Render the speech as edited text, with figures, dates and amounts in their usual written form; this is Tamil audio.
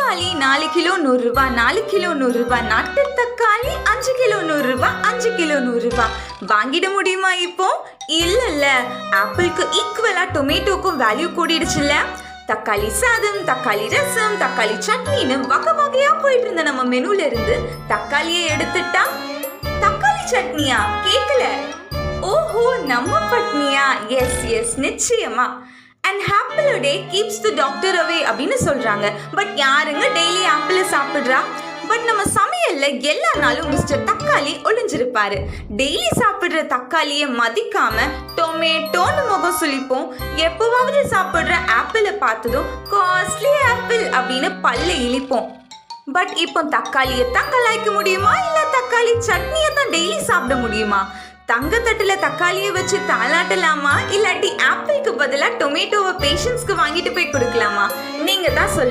தக்காளி 4 கிலோ 100 ரூபாய், 4 கிலோ 100 ரூபாய். நாட்டு தக்காளி 5 கிலோ 100 ரூபாய், 5 கிலோ 100 ரூபாய். வாங்கிட முடியுமா இப்போ? இல்ல, ஆப்பிளுக்கு ஈக்குவலா டொமேட்டோக்கும் வேல்யூ கூடிடுச்சுல்ல. தக்காளி சாதம், தக்காளி ரசம், தக்காளி சட்னின்னு வகை வகையா போயிட்டு இருந்த நம்ம மெனுல இருந்து தக்காளியை எடுத்துட்டா தக்காளி சட்னியா? கேக்கல. ஓஹோ, நம்ம பட்னியா? எஸ், நிச்சயமா. And apple a day keeps the doctor away அப்படின்னு சொல்றாங்க. பட் யாருங்க டெய்லி ஆப்பிள் சாப்பிடுறா? பட் நம்ம சமையல்ல எல்லா நாளும் மிஸ்டர் தக்காளி ஒளிஞ்சிருப்பாரு. டெய்லி சாப்பிடுற தக்காளியை மதிக்காம டொமேட்டோன்னு முகம் சுளிப்போம். எப்பவாவது சாப்பிடுற ஆப்பிளை பார்த்ததும் காஸ்ட்லி ஆப்பிள் அப்படின்னு பல்ல இழிப்போம். பட் இப்போ தக்காளியை தான் கலாய்க்க முடியுமா, இல்ல தக்காளி சட்னியை தான் டெய்லி சாப்பிட முடியுமா? தங்கத்தட்டுல தக்காளியை வச்சு தாளாட்டலாமா, இல்லாட்டி ஆப்பிளுக்கு பதிலா டொமேட்டோவை பேஷண்ட்ஸ்க்கு வாங்கிட்டு போய் கொடுக்கலாமா? நீங்க தான் சொல்லுங்க.